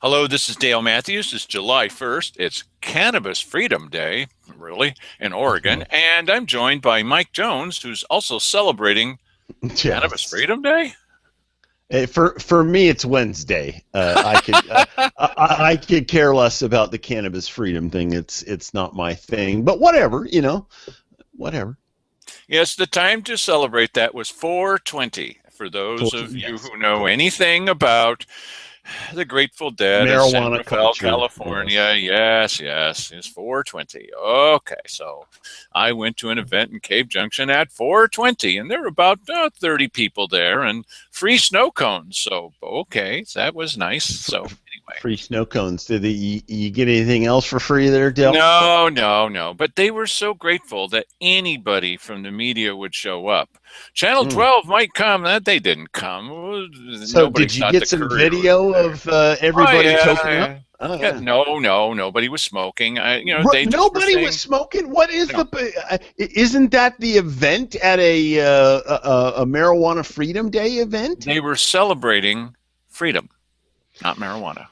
Hello, this is Dale Matthews. It's July 1st. It's Cannabis Freedom Day, really, in Oregon. And I'm joined by Mike Jones, who's also celebrating Cannabis Yes. Freedom Day. For me, it's Wednesday. I could care less about the cannabis freedom thing. It's not my thing. But whatever, whatever. Yes, the time to celebrate that was 420. For those of you Yes, who know correct. anything about the Grateful Dead of San Marijuana Rafael, culture. California. Yes. Yes, it's 420. Okay, so I went to an event in Cave Junction at 420, and there were about 30 people there and free snow cones. So, okay, that was nice. So, anyway. Free snow cones. Did you get anything else for free there, Dale? No, no, no. But they were so grateful that anybody from the media would show up. Channel Mm. 12 might come. That they didn't come. So Nobody did you thought get the some courier would be video there. of Oh everybody toking up? yeah, Oh yeah. yeah. No, no, nobody was smoking. They just were Nobody was saying smoking. What is no. Isn't that the event at a marijuana freedom day event? They were celebrating freedom, not marijuana.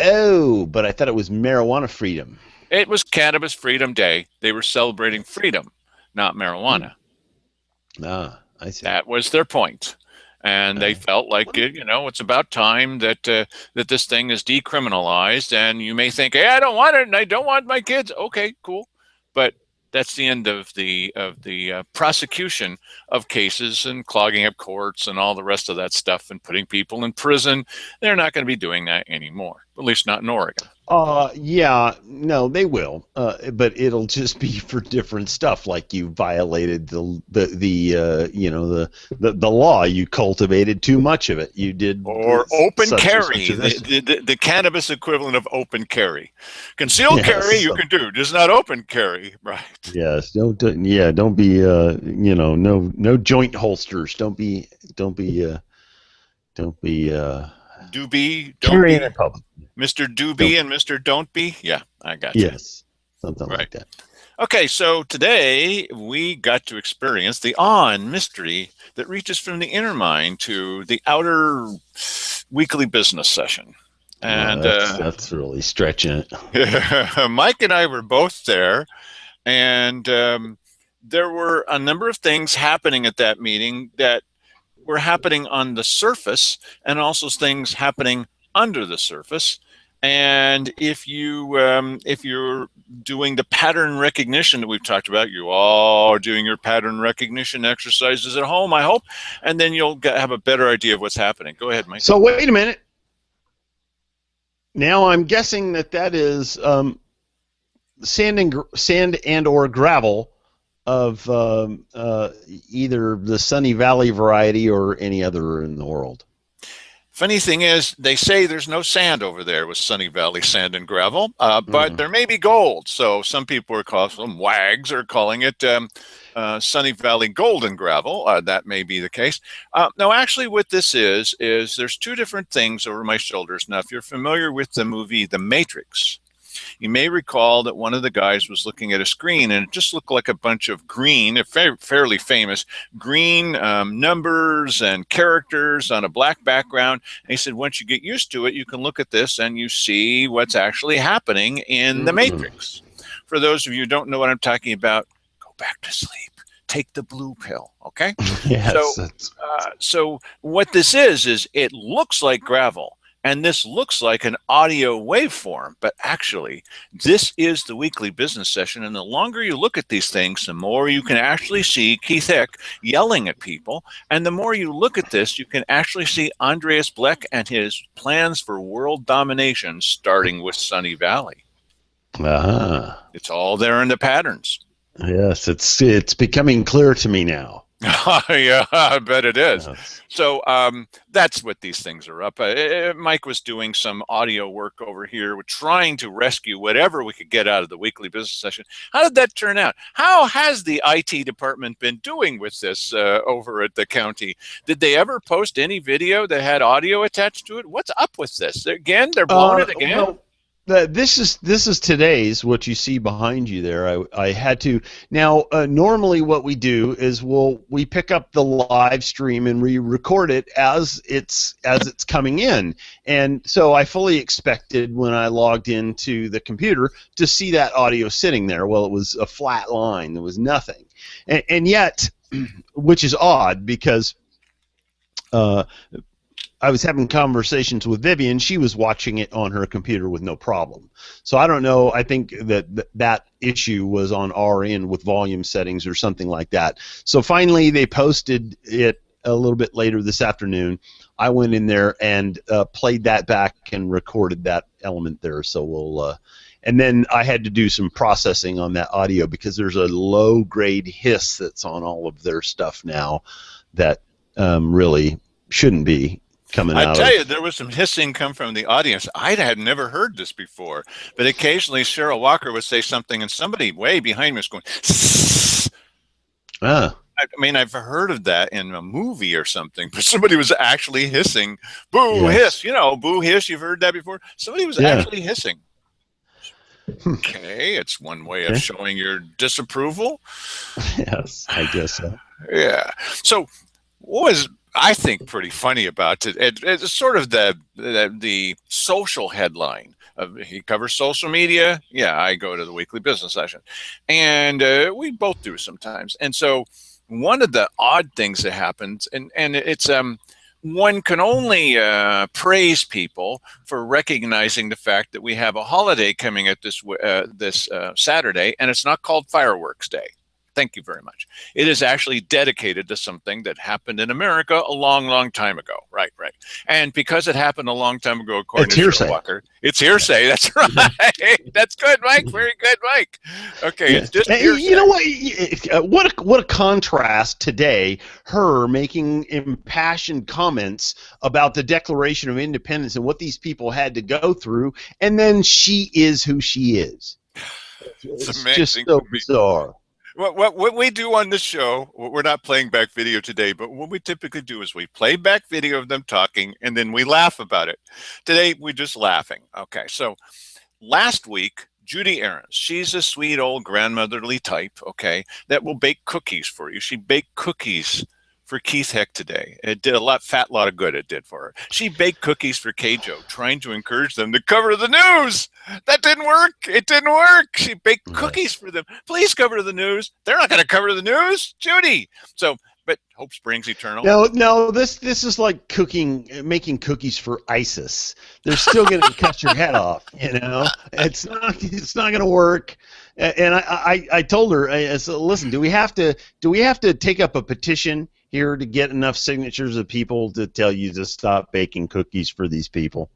Oh, but I thought it was marijuana freedom. It was Cannabis Freedom Day. They were celebrating freedom, not Hmm. marijuana. I see. That was their point. And they Uh, felt like well, it's about time that this thing is decriminalized. And you may think, hey, I don't want it, and I don't want my kids. Okay, cool, but that's the end of the prosecution of cases and clogging up courts and all the rest of that stuff and putting people in prison. They're not going to be doing that anymore, at least not in Oregon. yeah, no, they will, but it'll just be for different stuff. Like you violated the law. You cultivated too much of it. You did Or open such and such carry, of this. the cannabis equivalent of open carry. Concealed carry Yes, you can do, just not open carry, right? yes. Don't be no joint holsters. Don't be Do be, don't carrying in be, public. Mr. Do Don't. be and Mr. Don't be. Yeah, I got you. Yes, something Right. like that. Okay, so today we got to experience the on mystery that reaches from the inner mind to the outer weekly business session. And That's really stretching it. Mike and I were both there, and there were a number of things happening at that meeting that were happening on the surface and also things happening under the surface. And if you're doing the pattern recognition that we've talked about, you all are doing your pattern recognition exercises at home, I hope, and then you'll have a better idea of what's happening. Go ahead, Mike. So wait a minute. Now I'm guessing that is sand and or gravel of either the Sunny Valley variety or any other in the world. Funny thing is, they say there's no sand over there with Sunny Valley sand and gravel, but Mm. there may be gold. So some people are calling, some wags are calling it Sunny Valley golden gravel. That may be the case. No, actually, what this is there's two different things over my shoulders. Now, if you're familiar with the movie The Matrix, you may recall that one of the guys was looking at a screen and it just looked like a bunch of green, fairly famous green numbers and characters on a black background. And he said, once you get used to it, you can look at this and you see what's actually happening in the Mm. Matrix. For those of you who don't know what I'm talking about, go back to sleep. Take the blue pill, okay? So, Yes. That's, so what this is it looks like gravel. And this looks like an audio waveform, but actually, this is the weekly business session. And the longer you look at these things, the more you can actually see Keith Hick yelling at people. And the more you look at this, you can actually see Andreas Bleck and his plans for world domination, starting with Sunny Valley. uh-huh. It's all there in the patterns. Yes, it's becoming clear to me now. Yeah, I bet it is. Yes. So that's what these things are up. Mike was doing some audio work over here, trying to rescue whatever we could get out of the weekly business session. How did that turn out? How has the IT department been doing with this over at the county? Did they ever post any video that had audio attached to it? What's up with this? Again, they're blowing it again? Well, This is today's what you see behind you there. I had to now. Normally, what we do is we pick up the live stream and we record it as it's coming in. And so I fully expected when I logged into the computer to see that audio sitting there. Well, it was a flat line. There was nothing, and yet, which is odd because. Uh, I was having conversations with Vivian. She was watching it on her computer with no problem. So I don't know. I think that issue was on our end with volume settings or something like that. So finally, they posted it a little bit later this afternoon. I went in there and played that back and recorded that element there. So and then I had to do some processing on that audio because there's a low-grade hiss that's on all of their stuff now that really shouldn't be coming I out tell of. you, there was some hissing come from the audience. I had never heard this before, but occasionally Cheryl Walker would say something, and somebody way behind me was going. Sss. Ah, I mean, I've heard of that in a movie or something, but somebody was actually hissing. Boo hiss, yes, boo hiss. You've heard that before. Somebody was yeah. actually hissing. Okay, it's one way of Okay. showing your disapproval. Yes, I guess so. Yeah. So, what was I think pretty funny about it? It's sort of the social headline. He covers social media. Yeah, I go to the weekly business session, and we both do sometimes. And so, one of the odd things that happens, and it's one can only praise people for recognizing the fact that we have a holiday coming at this Saturday, and it's not called Fireworks Day. Thank you very much. It is actually dedicated to something that happened in America a long, long time ago. Right, right. And because it happened a long time ago, It's according to Cheryl hearsay. Walker, it's hearsay. That's right. That's good, Mike. Very good, Mike. Okay, Yeah. it's just Hey, you know hearsay. what? What a contrast today. Her making impassioned comments about the Declaration of Independence and what these people had to go through, and then she is who she is. It's It's just amazing so to me. bizarre. What we do on this show, we're not playing back video today, but what we typically do is we play back video of them talking and then we laugh about it. Today, we're just laughing. Okay, so last week, Judy Aarons, she's a sweet old grandmotherly type, okay, that will bake cookies for you. She baked cookies for Keith Heck today. It did a fat lot of good it did for her. She baked cookies for Kjo, trying to encourage them to cover the news. That didn't work. It didn't work. She baked cookies Yes. for them. Please cover the news. They're not going to cover the news, Judy. So, but hope springs eternal. No, no, this is like making cookies for ISIS. They're still going to cut your head off. It's not going to work. And I told her, I said, listen, do we have to take up a petition here to get enough signatures of people to tell you to stop baking cookies for these people?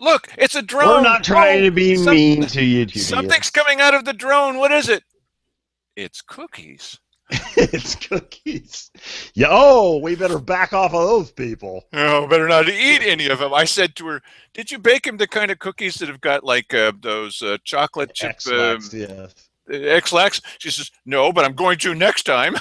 Look, it's a We're drone. not trying Oh, to be mean to you, Judy. something's coming out of the drone. What is it? It's cookies. It's cookies. Yeah. Oh, we better back off of those people. Oh, better not eat any of them. I said to her, "Did you bake them the kind of cookies that have got like those chocolate chip X-Lax, yes. X-Lax?" She says, "No, but I'm going to next time."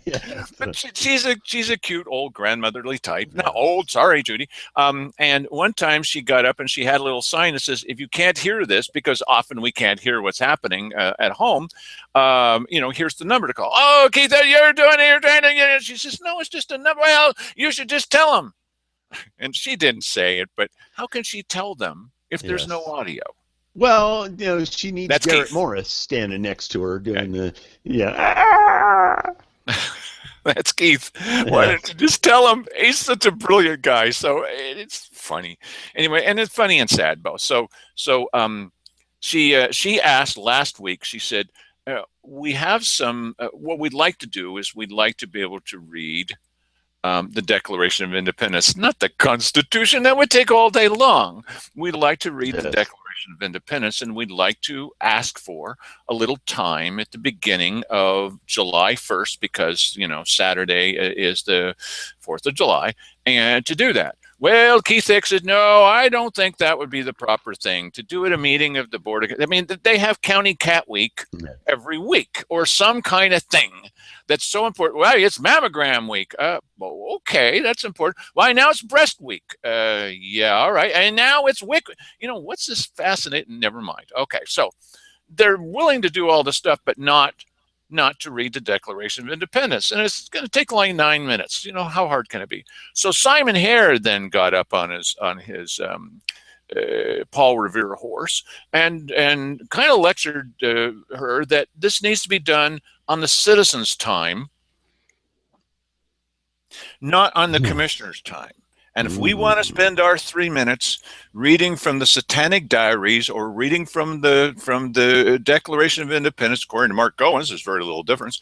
Yes. But she's a cute old grandmotherly type. Not Yes. old, sorry, Judy. And one time she got up and she had a little sign that says, "If you can't hear this, because often we can't hear what's happening at home, here's the number to call." "Oh, Keith, you're doing it. You're trying to." She says, "No, it's just a number." "Well, you should just tell them." And she didn't say it, but how can she tell them if there's no Yes. audio? Well, she needs That's Garrett Keith. Morris standing next to her Okay. doing the yeah. That's Keith. Why Yes. don't you just tell him? He's such a brilliant guy. So it's funny. Anyway, and it's funny and sad both. So she asked last week. She said, "We have some. What we'd like to do is we'd like to be able to read the Declaration of Independence, not the Constitution. That would take all day long. We'd like to read the Yes. Declaration of Independence, and we'd like to ask for a little time at the beginning of July 1st, because Saturday is the 4th of July, and to do that." Well, Keith Hicks said, no, I don't think that would be the proper thing to do at a meeting of the board. I mean, they have County Cat Week every week or some kind of thing that's so important. Well, it's Mammogram Week. Well, okay, that's important. Why, now it's Breast Week. Yeah, all right. And now it's WIC. What's this fascinating? Never mind. Okay, so they're willing to do all this stuff, but not to read the Declaration of Independence. And it's going to take like 9 minutes. How hard can it be? So Simon Hare then got up on his Paul Revere horse and kind of lectured her that this needs to be done on the citizens' time, not on the commissioner's time. And if we want to spend our 3 minutes reading from the Satanic Diaries or reading from the Declaration of Independence, according to Mark Goins, there's very little difference.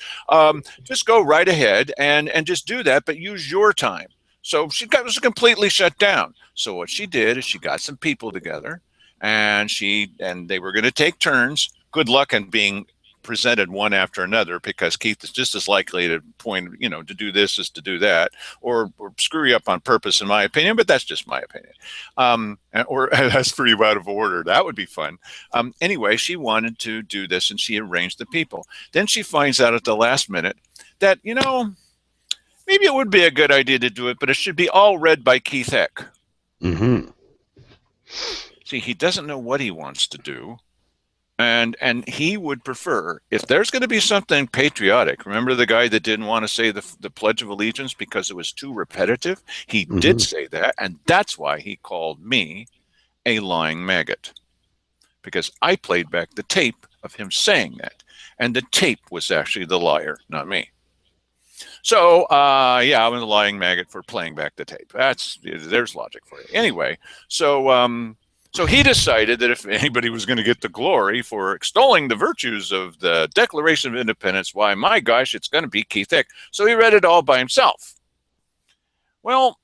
Just go right ahead and just do that, but use your time. So was completely shut down. So what she did is she got some people together, and they were going to take turns. Good luck in being presented one after another, because Keith is just as likely to point, to do this as to do that, or screw you up on purpose, in my opinion. But that's just my opinion. Or that's for you out of order. That would be fun. Anyway, she wanted to do this, and she arranged the people. Then she finds out at the last minute that, maybe it would be a good idea to do it, but it should be all read by Keith Heck. Mm-hmm. See, he doesn't know what he wants to do. And he would prefer, if there's going to be something patriotic, remember the guy that didn't want to say the Pledge of Allegiance because it was too repetitive? He did say that, and that's why he called me a lying maggot, because I played back the tape of him saying that, and the tape was actually the liar, not me. So, yeah, I'm a lying maggot for playing back the tape. There's logic for you. Anyway, so he decided that if anybody was going to get the glory for extolling the virtues of the Declaration of Independence, why, my gosh, it's going to be Keith Heck. So he read it all by himself. Well,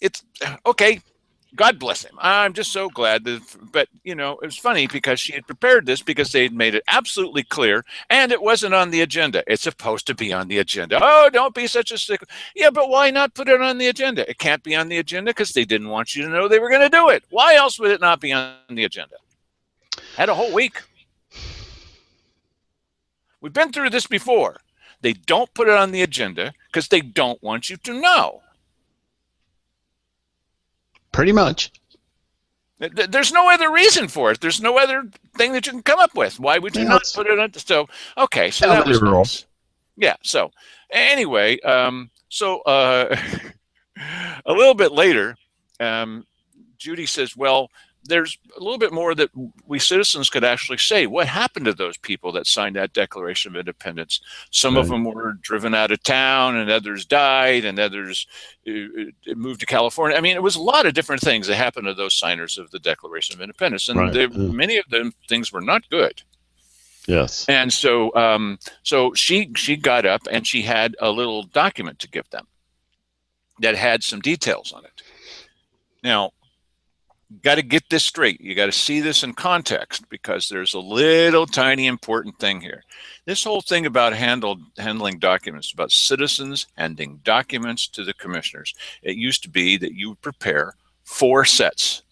it's okay. God bless him. I'm just so glad but it was funny because she had prepared this because they had made it absolutely clear, and it wasn't on the agenda. It's supposed to be on the agenda. Oh, don't be such a stickler. Yeah, but why not put it on the agenda? It can't be on the agenda because they didn't want you to know they were going to do it. Why else would it not be on the agenda? Had a whole week. We've been through this before. They don't put it on the agenda because they don't want you to know. Pretty much. There's no other reason for it. There's no other thing that you can come up with. Why would you not put it on? So, okay, so that was nice. Yeah, so anyway, a little bit later, Judy says, well, there's a little bit more that we citizens could actually say. What happened to those people that signed that Declaration of Independence? Some of them were driven out of town, and others died, and others moved to California. I mean, it was a lot of different things that happened to those signers of the Declaration of Independence, and many of them things were not good. Yes. And so she got up and she had a little document to give them that had some details on it. Now, got to get this straight. You got to see this in context, because there's a little tiny important thing here. This whole thing about handling documents, about citizens handing documents to the commissioners. It used to be that you would prepare 4 sets,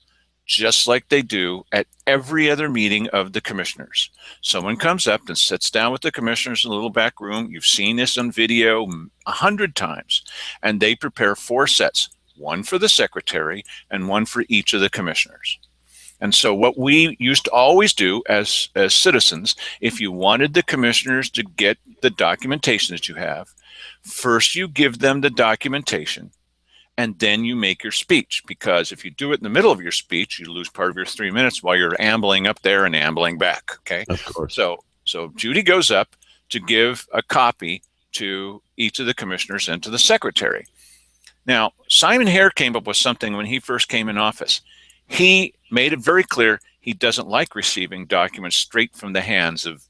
just like they do at every other meeting of the commissioners. Someone comes up and sits down with the commissioners in a little back room. You've seen this on video 100 times, and they prepare 4 sets. One for the secretary and one for each of the commissioners. And so what we used to always do as citizens, if you wanted the commissioners to get the documentation that you have, first you give them the documentation, and then you make your speech. Because if you do it in the middle of your speech, you lose part of your 3 minutes while you're ambling up there and ambling back. Okay. Of course. So Judy goes up to give a copy to each of the commissioners and to the secretary. Now, Simon Hare came up with something when he first came in office. He made it very clear he doesn't like receiving documents straight from the hands of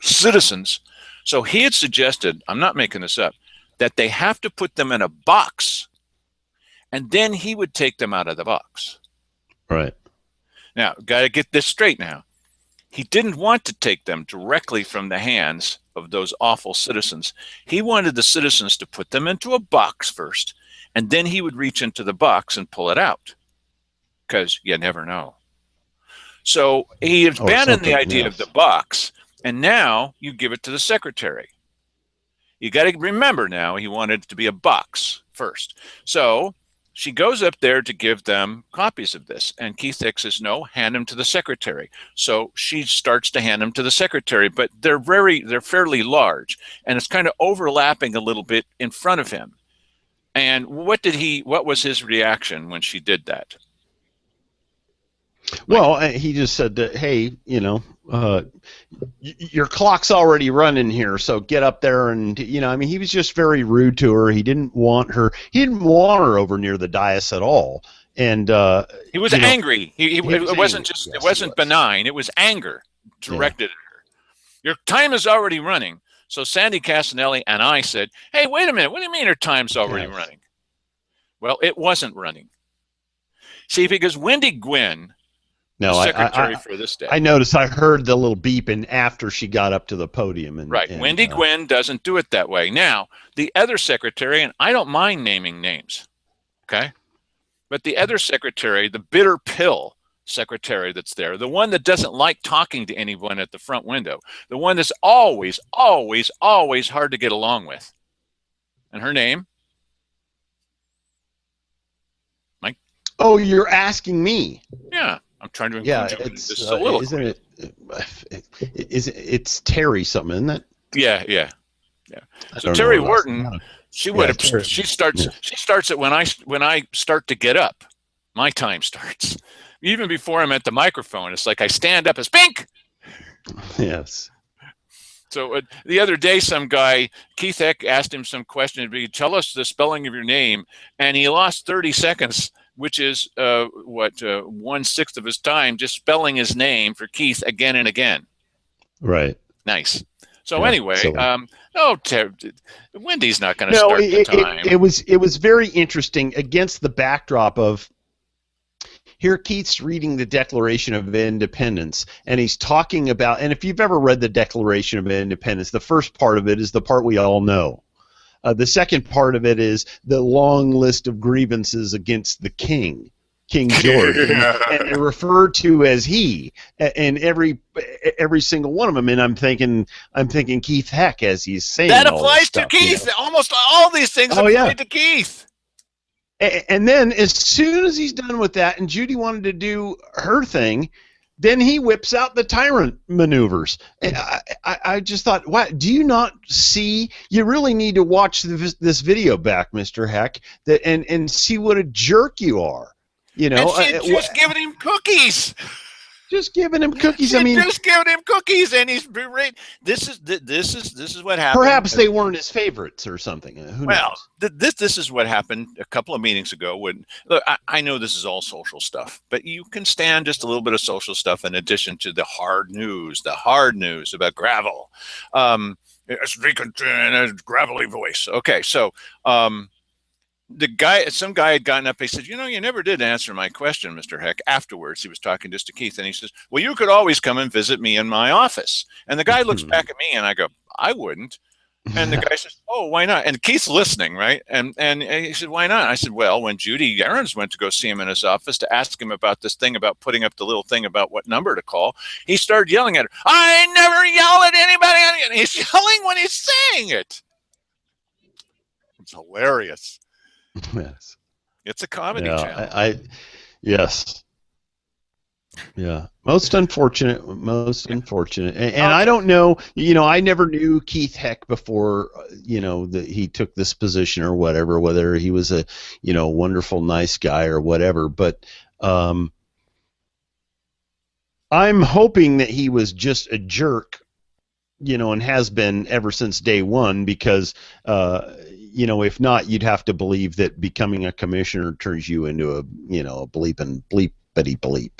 citizens. So he had suggested, I'm not making this up, that they have to put them in a box, and then he would take them out of the box. Right. Now, got to get this straight now. He didn't want to take them directly from the hands of those awful citizens. He wanted the citizens to put them into a box first, and then he would reach into the box and pull it out, because you never know. So he Or abandoned the something. idea of the Yes. box, and now you give it to the secretary. You got to remember now, he wanted it to be a box first. So she goes up there to give them copies of this, and Keith Hicks says, no, hand them to the secretary. So she starts to hand them to the secretary, but they're fairly large, and it's kind of overlapping a little bit in front of him. And what was his reaction when she did that? Well, he just said that, hey, your clock's already running here, so get up there and, I mean, he was just very rude to her. He didn't want her over near the dais at all. And he was angry. It wasn't angry. Yes, it wasn't benign. It was anger directed at her. Your time is already running. So Sandy Casanelli and I said, hey, wait a minute. What do you mean her time's already running? Well, it wasn't running. See, because Wendy Gwynn, no, the secretary for this day. I noticed. I heard the little beeping after she got up to the podium. And Wendy Gwynn doesn't do it that way. Now, the other secretary, and I don't mind naming names, okay? But the other secretary, the bitter pill secretary that's there, the one that doesn't like talking to anyone at the front window, the one that's always, always, always hard to get along with. And her name? Mike? Oh, you're asking me? Yeah. I'm trying to include you in this soliloquy. It's Terry something, isn't it? Yeah. So Terry Wharton, she starts it when I start to get up. My time starts. Even before I'm at the microphone, it's like I stand up as Pink. Yes. So the other day, some guy, Keith Heck, asked him some question. Tell us the spelling of your name, and he lost 30 seconds, which is 1/6 of his time, just spelling his name for Keith again and again. Right. Nice. So anyway, Wendy's not going to start the time. It was very interesting against the backdrop of, here Keith's reading the Declaration of Independence, and he's talking about, and if you've ever read the Declaration of Independence, the first part of it is the part we all know. The second part of it is the long list of grievances against the King George, and they're referred to as he, and every single one of them. And I'm thinking Keith Heck as he's saying that all applies this stuff, to Keith. Almost all these things apply to Keith. And then as soon as he's done with that, and Judy wanted to do her thing, then he whips out the tyrant maneuvers. And I just thought, wow, do you not see? You really need to watch this video back, Mr. Heck, and see what a jerk you are. And she's just giving him cookies. Just giving him cookies. Just giving him cookies, and he's berate. This is what happened. Perhaps they weren't his favorites or something. Who knows? This is what happened a couple of meetings ago. When look, I know this is all social stuff, but you can stand just a little bit of social stuff in addition to the hard news about gravel. Speaking in a gravelly voice. Okay, so. Some guy had gotten up. He said, you never did answer my question, Mr. Heck. Afterwards, he was talking just to Keith, and he says, well, you could always come and visit me in my office. And the guy looks back at me, and I go, I wouldn't. And the guy says, oh, why not? And Keith's listening, right? And he said, why not? I said, well, when Judy Aarons went to go see him in his office to ask him about this thing about putting up the little thing about what number to call, he started yelling at her. I never yell at anybody. And he's yelling when he's saying it. It's hilarious. Yes. It's a comedy channel. Yes. Yeah. Most unfortunate. And I don't know, I never knew Keith Heck before, that he took this position or whatever, whether he was a, wonderful, nice guy or whatever. But I'm hoping that he was just a jerk, and has been ever since day one, because, if not, you'd have to believe that becoming a commissioner turns you into a bleepity bleep.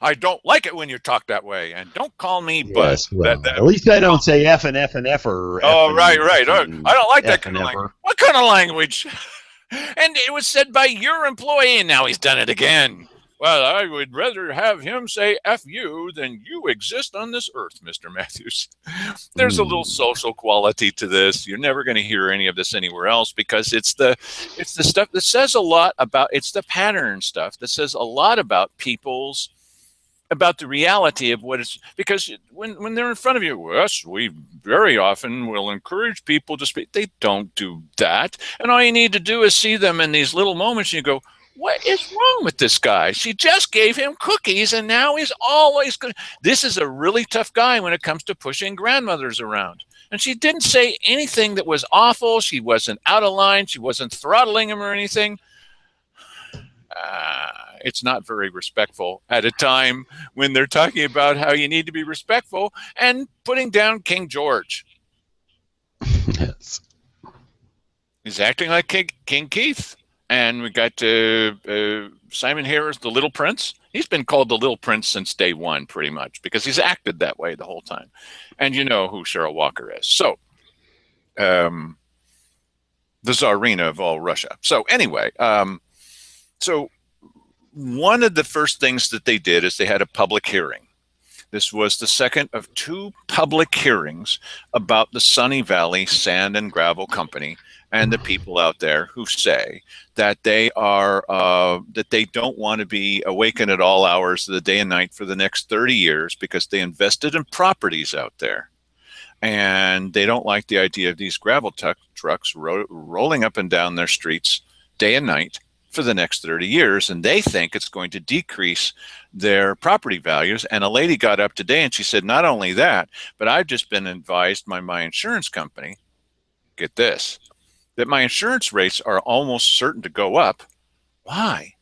I don't like it when you talk that way, and don't call me. Yes, but at least I don't say F and F and F or. Oh, right. I don't like that kind of language. What kind of language? And it was said by your employee, and now he's done it again. Well, I would rather have him say F you than you exist on this earth, Mr. Matthews. There's a little Hmm. social quality to this. You're never going to hear any of this anywhere else because it's the stuff that says a lot about it's the pattern stuff that says a lot about people's about the reality of what it's because when they're in front of you, yes, we very often will encourage people to speak. They don't do that, and all you need to do is see them in these little moments, and you go, "What is wrong with this guy? She just gave him cookies, and now he's always good." This is a really tough guy when it comes to pushing grandmothers around. And she didn't say anything that was awful. She wasn't out of line. She wasn't throttling him or anything. It's not very respectful at a time when they're talking about how you need to be respectful and putting down King George. Yes. He's acting like King Keith. And we got Simon Harris, the Little Prince. He's been called the Little Prince since day one, pretty much, because he's acted that way the whole time. And you know who Cheryl Walker is. So, um, the Tsarina of all Russia. So, anyway, so one of the first things that they did is they had a public hearing. This was the second of two public hearings about the Sunny Valley Sand and Gravel Company and the people out there who say that they are that they don't want to be awakened at all hours of the day and night for the next 30 years because they invested in properties out there. And they don't like the idea of these gravel trucks rolling up and down their streets day and night for the next 30 years. And they think it's going to decrease their property values. And a lady got up today and she said, not only that, but I've just been advised by my insurance company, get this, that my insurance rates are almost certain to go up. Why?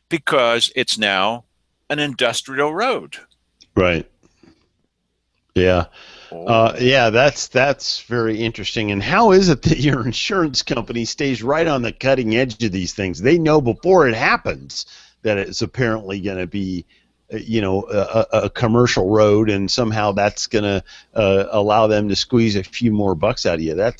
Because it's now an industrial road. Right. Yeah. Oh. Yeah, that's very interesting. And how is it that your insurance company stays right on the cutting edge of these things? They know before it happens that it's apparently going to be, a commercial road, and somehow that's going to allow them to squeeze a few more bucks out of you.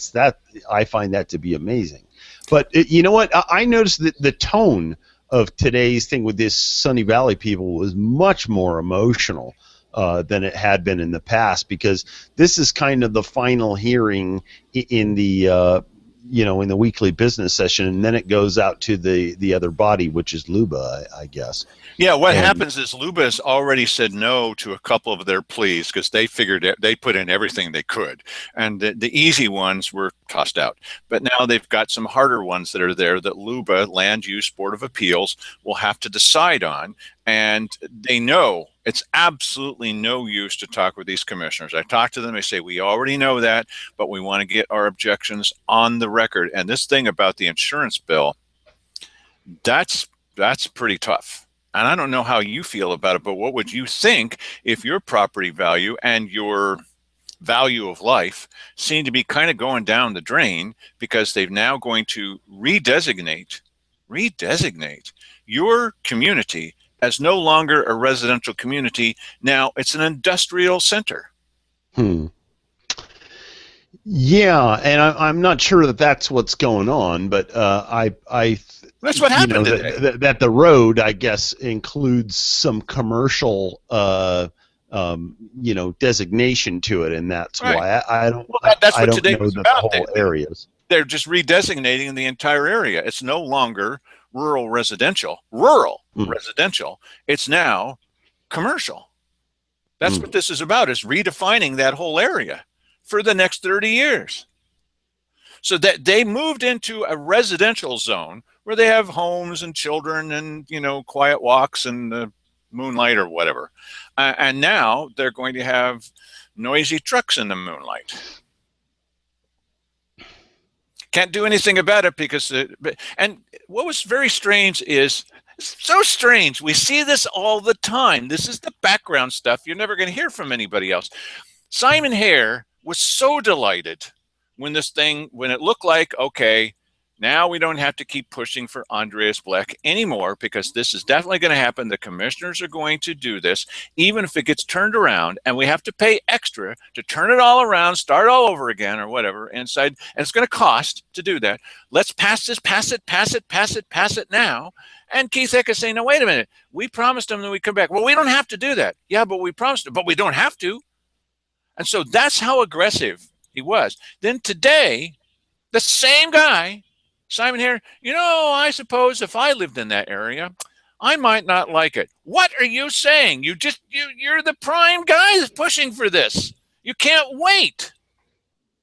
I find that to be amazing. But you know what? I noticed that the tone of today's thing with this Sunny Valley people was much more emotional than it had been in the past, because this is kind of the final hearing in the in the weekly business session, and then it goes out to the other body, which is Luba, I guess. Yeah, what And happens is Luba has already said no to a couple of their pleas because they figured they put in everything they could. And the easy ones were tossed out. But now they've got some harder ones that are there that Luba, Land Use Board of Appeals, will have to decide on. And they know it's absolutely no use to talk with these commissioners. I talk to them, they say, we already know that, but we want to get our objections on the record. And this thing about the insurance bill, that's pretty tough. And I don't know how you feel about it, but what would you think if your property value and your value of life seem to be kind of going down the drain because they've now going to redesignate your community as no longer a residential community. Now it's an industrial center. Yeah, and I'm not sure that that's what's going on, but That's what happened today. That the road, I guess, includes some commercial, designation to it, and that's Right. why I don't. Well, that's I what don't today know was that the about. whole areas. They're just redesignating the entire area. It's no longer rural residential. Rural residential. It's now commercial. That's what this is about, is redefining that whole area for the next 30 years. So that they moved into a residential zone where they have homes and children and, quiet walks and moonlight or whatever. And now they're going to have noisy trucks in the moonlight. Can't do anything about it because, and what was very strange is, so strange. We see this all the time. This is the background stuff you're never going to hear from anybody else. Simon Hare was so delighted when it looked like, okay, Now we don't have to keep pushing for Andreas Blech anymore, because this is definitely going to happen. The commissioners are going to do this, even if it gets turned around and we have to pay extra to turn it all around, start all over again or whatever inside. And it's going to cost to do that. Let's pass this, pass it now. And Keith Eck is saying, no, wait a minute. We promised them that we come back. Well, we don't have to do that. Yeah, but we promised it, but we don't have to. And so that's how aggressive he was. Then today, the same guy, Simon Hare, I suppose if I lived in that area, I might not like it. What are you saying? You're the prime guy that's pushing for this. You can't wait.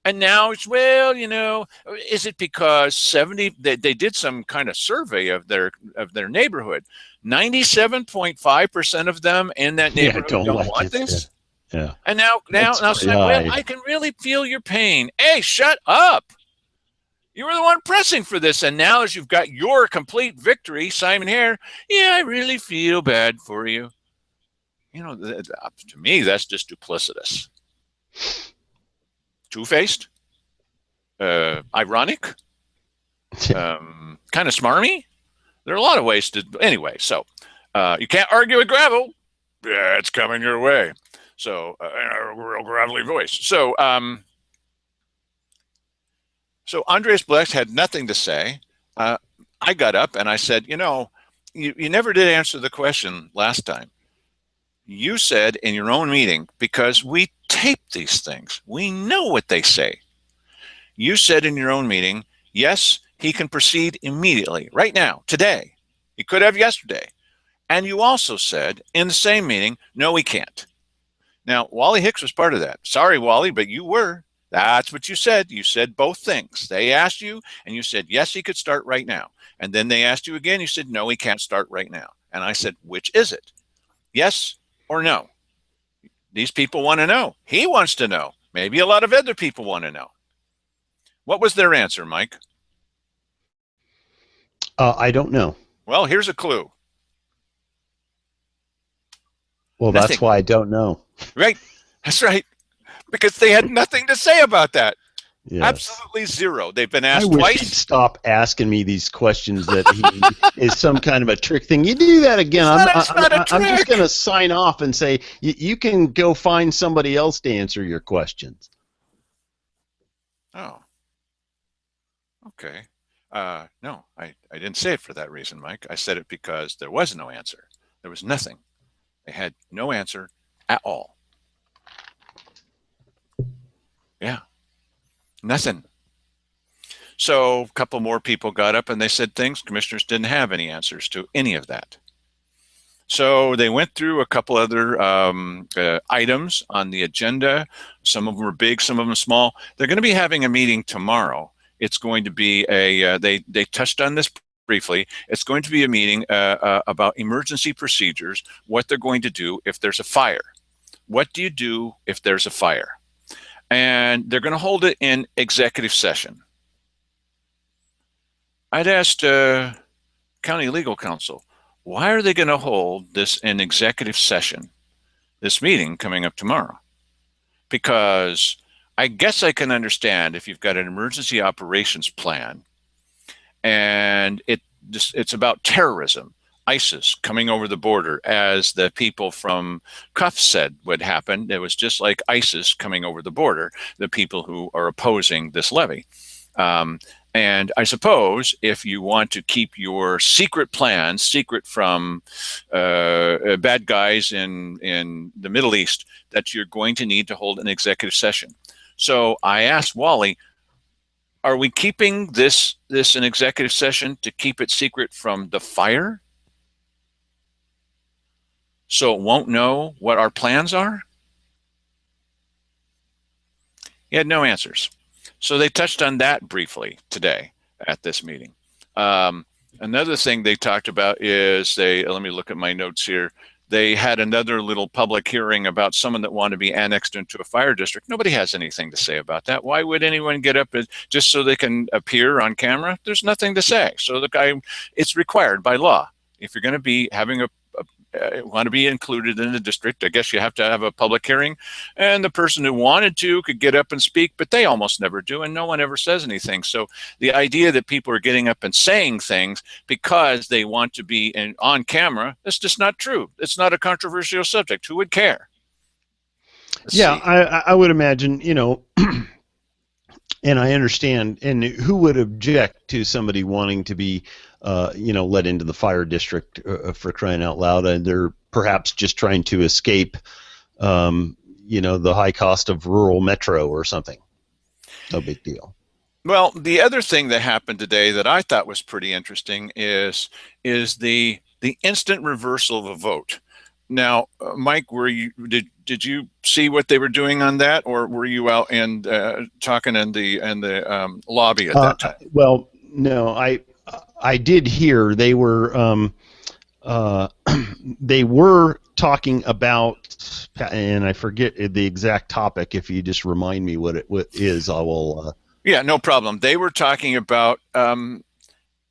And now it's, well, is it because they did some kind of survey of their neighborhood. 97.5% of them in that neighborhood don't want this. Yeah. And now Simon, well, I can really feel your pain. Hey, shut up. You were the one pressing for this, and now as you've got your complete victory, Simon Hare, yeah, I really feel bad for you. To me, that's just duplicitous. Two-faced, ironic, kind of smarmy. There are a lot of ways to, anyway, so you can't argue with gravel. Yeah, it's coming your way. So, in a real gravelly voice. So Andreas Blech had nothing to say. I got up and I said, you never did answer the question last time. You said in your own meeting, because we tape these things, we know what they say. You said in your own meeting, yes, he can proceed immediately, right now, today. He could have yesterday. And you also said in the same meeting, no, he can't. Now, Wally Hicks was part of that. Sorry, Wally, but you were. That's what you said. You said both things. They asked you, and you said, yes, he could start right now. And then they asked you again. You said, no, he can't start right now. And I said, which is it? Yes or no? These people want to know. He wants to know. Maybe a lot of other people want to know. What was their answer, Mike? I don't know. Well, here's a clue. Well, Nothing. That's why I don't know. Right. That's right. Because they had nothing to say about that. Yes. Absolutely zero. They've been asked twice. I wish he'd stop asking me these questions that he is some kind of a trick thing. You do that again, I'm just going to sign off and say you can go find somebody else to answer your questions. Oh. Okay. No, I didn't say it for that reason, Mike. I said it because there was no answer. There was nothing. They had no answer at all. Yeah, nothing. So a couple more people got up and they said things. Commissioners didn't have any answers to any of that. So they went through a couple other items on the agenda. Some of them were big, some of them small. They're going to be having a meeting tomorrow. It's going to be they touched on this briefly. It's going to be a meeting about emergency procedures, what they're going to do if there's a fire. What do you do if there's a fire? And they're going to hold it in executive session. I'd asked County Legal Counsel, why are they going to hold this in executive session, this meeting coming up tomorrow? Because I guess I can understand if you've got an emergency operations plan and it's about terrorism, ISIS coming over the border, as the people from Cuff said would happen. It was just like ISIS coming over the border, the people who are opposing this levy. And I suppose if you want to keep your secret plans secret from bad guys in the Middle East, that you're going to need to hold an executive session. So I asked Wally, are we keeping this an executive session to keep it secret from the fire? So it won't know what our plans are? He had no answers. So they touched on that briefly today at this meeting. Another thing they talked about is let me look at my notes here. They had another little public hearing about someone that wanted to be annexed into a fire district. Nobody has anything to say about that. Why would anyone get up just so they can appear on camera? There's nothing to say. So it's required by law. If you're going to be having want to be included in the district, I guess you have to have a public hearing. And the person who wanted to could get up and speak, but they almost never do, and no one ever says anything. So the idea that people are getting up and saying things because they want to be on camera, that's just not true. It's not a controversial subject. Who would care? Let's Yeah, see. I would imagine, and I understand. And who would object to somebody wanting to be, let into the fire district for crying out loud? And they're perhaps just trying to escape, the high cost of rural metro or something. No big deal. Well, the other thing that happened today that I thought was pretty interesting is the instant reversal of a vote. Now, Mike, did you see what they were doing on that, or were you out and talking in the lobby at that time? Well, no, I did hear they were uh, they were talking about, and I forget the exact topic. If you just remind me what it is, I will. Yeah, no problem. They were talking about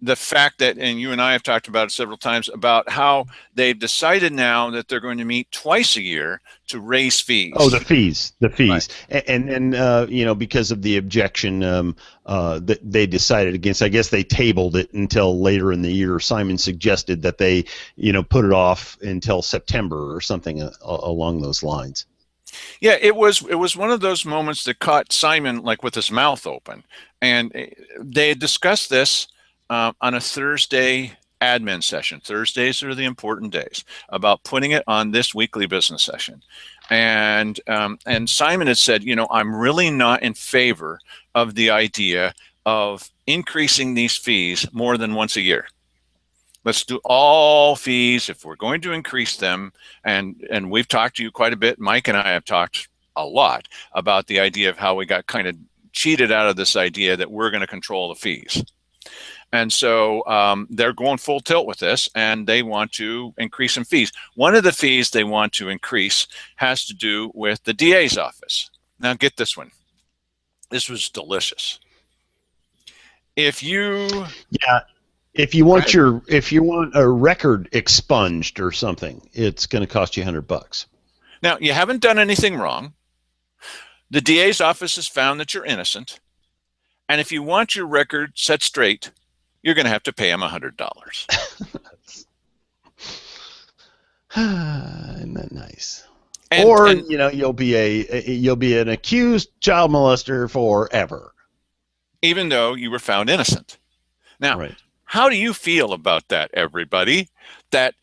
the fact that, and you and I have talked about it several times, about how they've decided now that they're going to meet twice a year to raise Oh, fees. the Right. fees, and because of the objection that they decided against. I guess they tabled it until later in the year. Simon suggested that they, put it off until September or something along those lines. Yeah, it was one of those moments that caught Simon like with his mouth open, and they had discussed this on a Thursday admin session. Thursdays are the important days about putting it on this weekly business session, and Simon had said, I'm really not in favor of the idea of increasing these fees more than once a year. Let's do all fees if we're going to increase them. And we've talked to you quite a bit. Mike and I have talked a lot about the idea of how we got kind of cheated out of this idea that we're going to control the fees. And so they're going full tilt with this, and they want to increase some fees. One of the fees they want to increase has to do with the DA's office. Now, get this one. This was delicious. If you Yeah, Go ahead. if you want a record expunged or something, it's going to cost you $100. Now, you haven't done anything wrong. The DA's office has found that you're innocent. And if you want your record set straight, you're going to have to pay them $100. Isn't that nice? And Or and you'll be an accused child molester forever. even though you were found innocent. Now, Right. how do you feel about that, everybody? That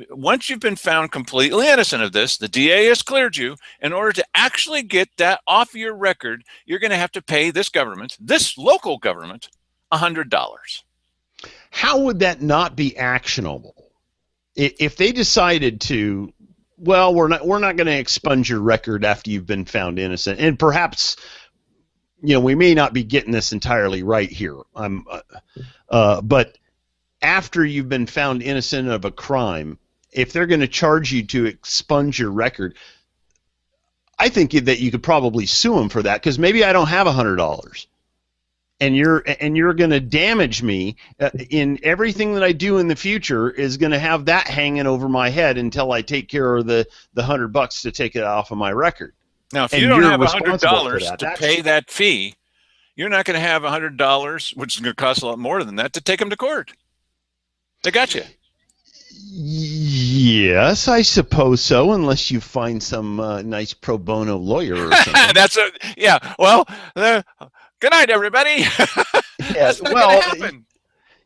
once you've been found completely innocent of this, the DA has cleared you. In order to actually get that off your record, you're going to have to pay this government, this local government, $100. How would that not be actionable? If they decided to, well, we're not going to expunge your record after you've been found innocent, and perhaps we may not be getting this entirely right here. But after you've been found innocent of a crime, if they're going to charge you to expunge your record, I think that you could probably sue them for that, because maybe I don't have $100. And you're going to damage me in everything that I do in the future is going to have that hanging over my head until I take care of the $100 to take it off of my record. Now, if And you don't you're have responsible for $100 that. to pay that fee, you're not going to have $100, which is going to cost a lot more than that, to take them to court. They got you. Yes, I suppose so, unless you find some nice pro bono lawyer or something. Yeah. Well, good night, everybody. Yeah, That's not going well, to happen.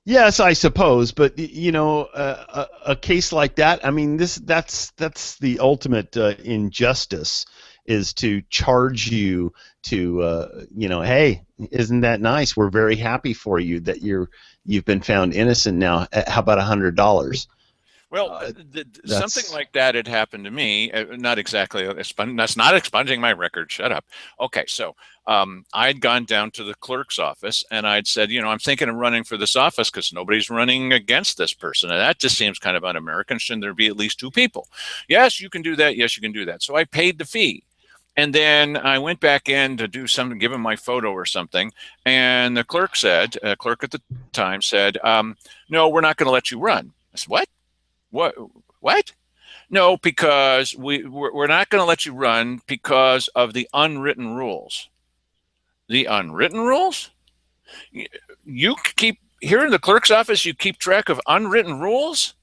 yes, I suppose, but a case like that, I mean, that's the ultimate injustice, is to charge you to hey, isn't that nice? We're very happy for you that you've been found innocent now. How about $100? Well, something That's like that had happened to me. Not exactly. That's not expunging my record. Shut up. Okay, so I'd gone down to the clerk's office and I'd said, I'm thinking of running for this office because nobody's running against this person. And that just seems kind of un-American. Shouldn't there be at least two people? Yes, you can do that. Yes, you can do that. So I paid the fee. And then I went back in to do something, give him my photo or something. And the clerk at the time said, no, we're not going to let you run. I said, what? What? What? No, because we're not going to let you run because of the unwritten rules. The unwritten rules? You keep here in the clerk's office, you keep track of unwritten rules?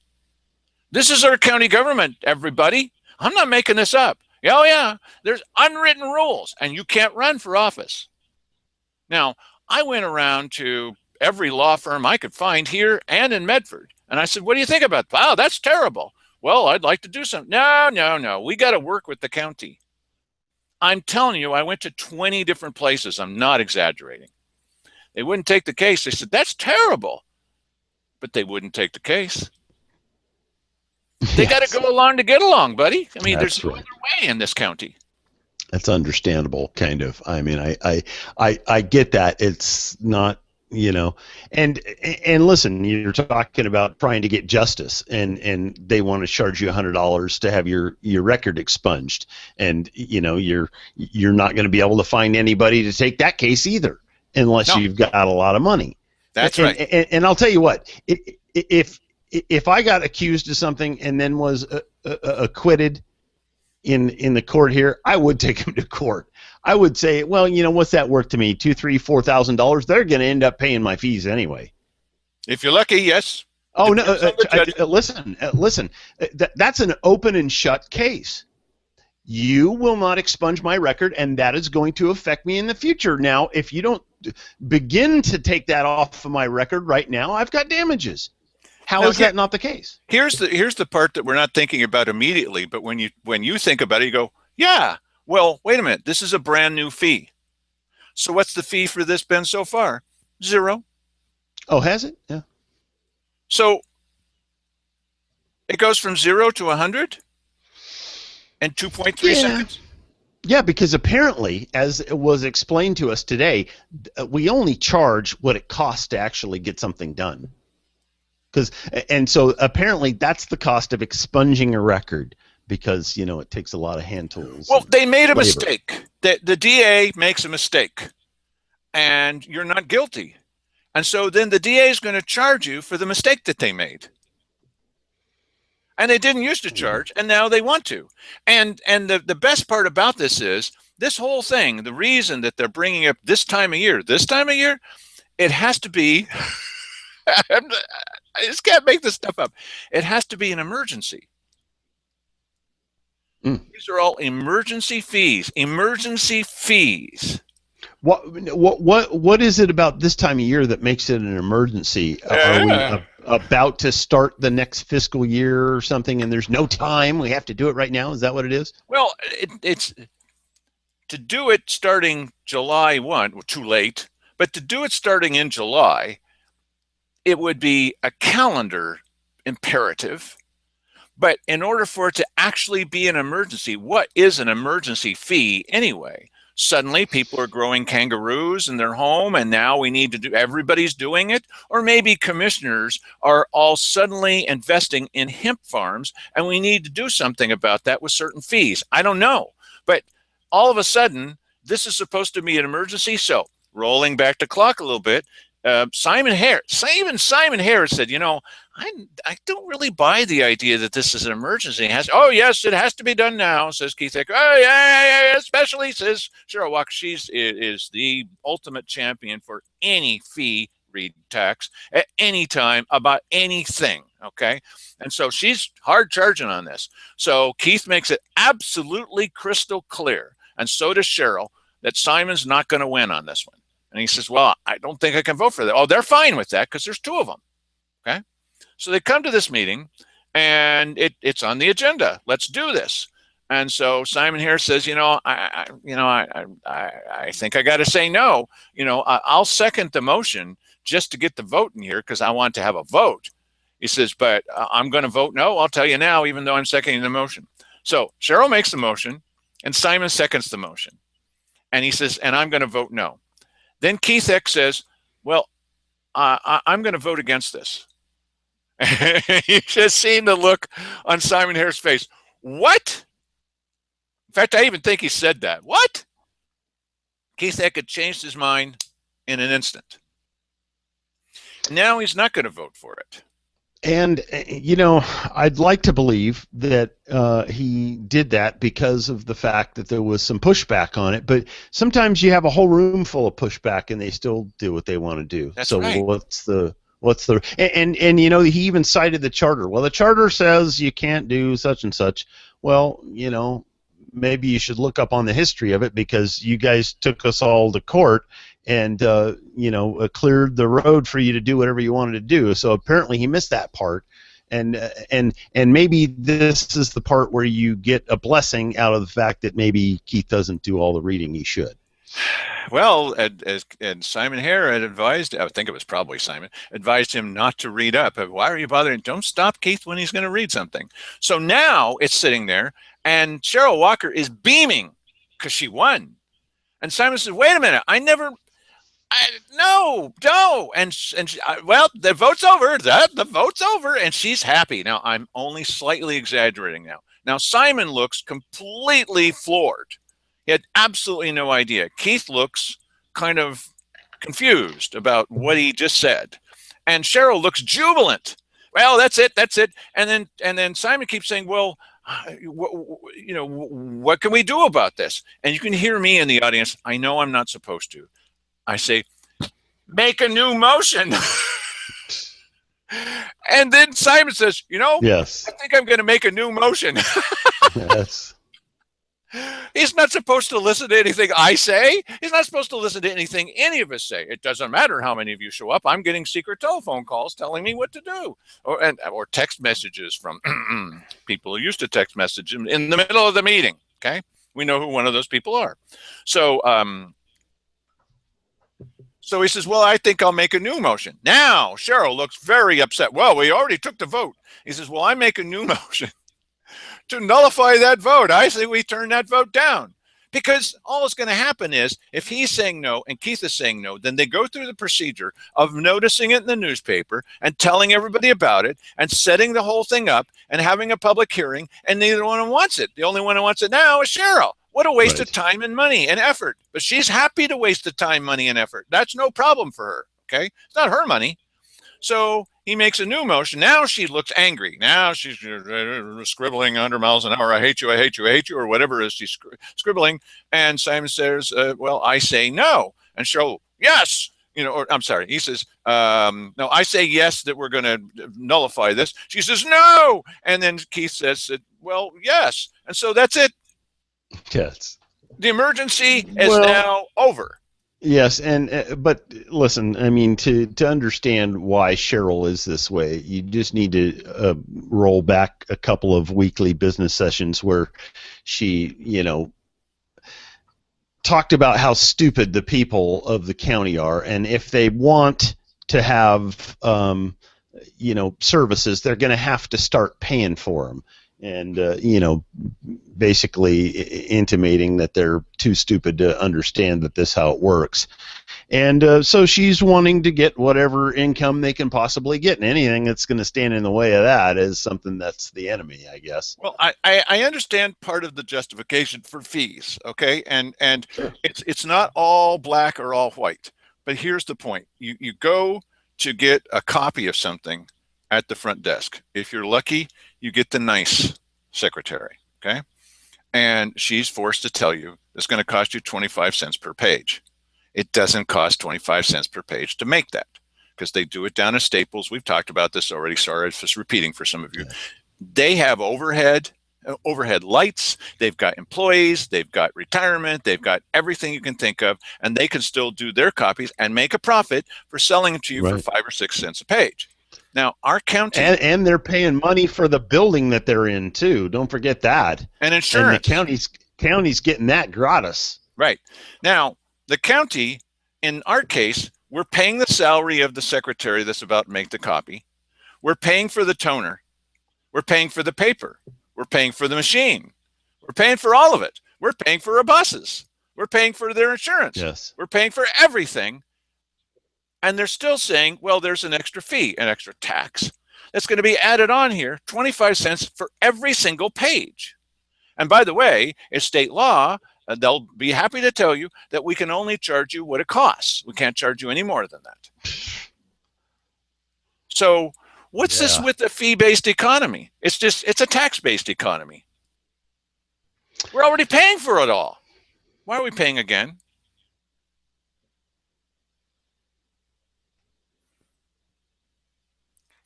This is our county government, everybody. I'm not making this up. Oh, yeah, there's unwritten rules, and you can't run for office. Now, I went around to every law firm I could find here and in Medford, and I said, what do you think about that? Wow, that's terrible. Well, I'd like to do something. No, no, no. We got to work with the county. I'm telling you, I went to 20 different places. I'm not exaggerating. They wouldn't take the case. They said, that's terrible. But they wouldn't take the case. They got to go along to get along, buddy. I mean, there's no other way in this county. That's understandable, kind of. I mean, I get that. It's not, and listen, you're talking about trying to get justice, and they want to charge you $100 to have your record expunged, and you're not going to be able to find anybody to take that case either, unless you've got a lot of money. That's right. And I'll tell you what, if I got accused of something and then was acquitted in the court here, I would take them to court. I would say, well, what's that worth to me? $2,000, $3,000, $4,000. They're going to end up paying my fees anyway. If you're lucky, yes. Oh no! Listen. That's an open and shut case. You will not expunge my record, and that is going to affect me in the future. Now, if you don't begin to take that off of my record right now, I've got damages. How is that not the case? Here's the part that we're not thinking about immediately, but when you think about it, you go, yeah, well, wait a minute, this is a brand new fee. So what's the fee for this been so far? 0. Oh, has it? Yeah. So it goes from 0 to 100 in 2.3 seconds. Yeah, because apparently, as it was explained to us today, we only charge what it costs to actually get something done. And so apparently that's the cost of expunging a record, because it takes a lot of hand tools. Well, they made a mistake. The DA makes a mistake, and you're not guilty, and so then the DA is going to charge you for the mistake that they made, and they didn't used to charge, and now they want to. And the best part about this is this whole thing. The reason that they're bringing up this time of year, it has to be. I just can't make this stuff up. It has to be an emergency. These are all emergency fees. Emergency fees. What is it about this time of year that makes it an emergency? Are we about to start the next fiscal year or something, and there's no time? We have to do it right now? Is that what it is? Well, it's to do it starting July 1. Well, too late. But to do it starting in July, it would be a calendar imperative. But in order for it to actually be an emergency, what is an emergency fee anyway? Suddenly people are growing kangaroos in their home, and now we need to do, everybody's doing it. Or maybe commissioners are all suddenly investing in hemp farms, and we need to do something about that with certain fees. I don't know. But all of a sudden, this is supposed to be an emergency. So rolling back the clock a little bit, Simon Harris said, I don't really buy the idea that this is an emergency. Oh, yes, it has to be done now, says Keith Ecker. Oh, yeah, especially, says Cheryl Walker. She is the ultimate champion for any fee tax at any time about anything, okay? And so she's hard charging on this. So Keith makes it absolutely crystal clear, and so does Cheryl, that Simon's not going to win on this one. And he says, well, I don't think I can vote for that. Oh, they're fine with that because there's 2 of them. Okay. So they come to this meeting, and it's on the agenda. Let's do this. And so Simon Harris says, I think I got to say no. I'll second the motion just to get the vote in here because I want to have a vote. He says, but I'm going to vote no. I'll tell you now, even though I'm seconding the motion. So Cheryl makes the motion, and Simon seconds the motion. And he says, and I'm going to vote no. Then Keith Eck says, well, I'm going to vote against this. You just seen the look on Simon Harris' face. What? In fact, I even think he said that. What? Keith Eck had changed his mind in an instant. Now he's not going to vote for it. And I'd like to believe that he did that because of the fact that there was some pushback on it. But sometimes you have a whole room full of pushback, and they still do what they want to do. That's So right. what's the and he even cited the charter. Well, the charter says you can't do such and such. Well, maybe you should look up on the history of it, because you guys took us all to court and cleared the road for you to do whatever you wanted to do. So apparently he missed that part, and maybe this is the part where you get a blessing out of the fact that maybe Keith doesn't do all the reading he should. Well, and Simon Hare had advised, I think it was probably Simon, advised him not to read up. Why are you bothering? Don't stop Keith when he's going to read something. So now it's sitting there, and Cheryl Walker is beaming because she won. And Simon says, wait a minute, no. Well, the vote's over. The vote's over, and she's happy. Now, I'm only slightly exaggerating now. Now, Simon looks completely floored. He had absolutely no idea. Keith looks kind of confused about what he just said. And Cheryl looks jubilant. Well, that's it. And then Simon keeps saying, well, what can we do about this? And you can hear me in the audience. I know I'm not supposed to. I say, make a new motion. And then Simon says, Yes. I think I'm going to make a new motion. Yes. He's not supposed to listen to anything I say. He's not supposed to listen to anything any of us say. It doesn't matter how many of you show up. I'm getting secret telephone calls telling me what to do, or text messages from people who used to text message in the middle of the meeting. Okay, we know who one of those people are. So he says, well, I think I'll make a new motion. Now, Cheryl looks very upset. Well, we already took the vote. He says, well, I make a new motion to nullify that vote. I say we turn that vote down. Because all that's going to happen is, if he's saying no and Keith is saying no, then they go through the procedure of noticing it in the newspaper and telling everybody about it and setting the whole thing up and having a public hearing, and neither one of them wants it. The only one who wants it now is Cheryl. What a waste of time and money and effort. But she's happy to waste the time, money, and effort. That's no problem for her. Okay? It's not her money. So he makes a new motion. Now she looks angry. Now she's scribbling 100 miles an hour. I hate you, I hate you, I hate you, or whatever it is she's scribbling. And Simon says, well, I say no. And Cheryl, yes. Or I'm sorry. He says, no, I say yes, that we're going to nullify this. She says, no. And then Keith says, well, yes. And so that's it. Yes. The emergency is now over. Yes, but listen, I mean, to understand why Cheryl is this way, you just need to roll back a couple of weekly business sessions where she, talked about how stupid the people of the county are, and if they want to have, services, they're going to have to start paying for them. And basically intimating that they're too stupid to understand that this is how it works. And so she's wanting to get whatever income they can possibly get, and anything that's going to stand in the way of that is something that's the enemy, I guess. Well, I understand part of the justification for fees, okay, and Sure. it's not all black or all white. But here's the point: you go to get a copy of something at the front desk. If you're lucky, you get the nice secretary, okay? And she's forced to tell you it's going to cost you 25 cents per page. It doesn't cost 25 cents per page to make that, because they do it down at Staples. We've talked about this already. Sorry, it's just repeating for some of you. They have overhead lights, they've got employees, they've got retirement, they've got everything you can think of, and they can still do their copies and make a profit for selling them to you for 5 or 6 cents a page. Now, our county... And they're paying money for the building that they're in, too. Don't forget that. And insurance. And the county's getting that gratis. Right. Now, the county, in our case, we're paying the salary of the secretary that's about to make the copy. We're paying for the toner. We're paying for the paper. We're paying for the machine. We're paying for all of it. We're paying for our buses. We're paying for their insurance. Yes. We're paying for everything. And they're still saying, well, there's an extra fee, an extra tax that's going to be added on here, 25 cents for every single page. And by the way, it's state law. They'll be happy to tell you that we can only charge you what it costs. We can't charge you any more than that. So What's this Yeah. with the fee-based economy? It's a tax-based economy. We're already paying for it all. Why are we paying again?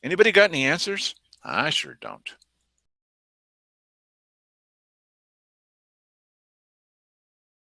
Anybody got any answers? I sure don't.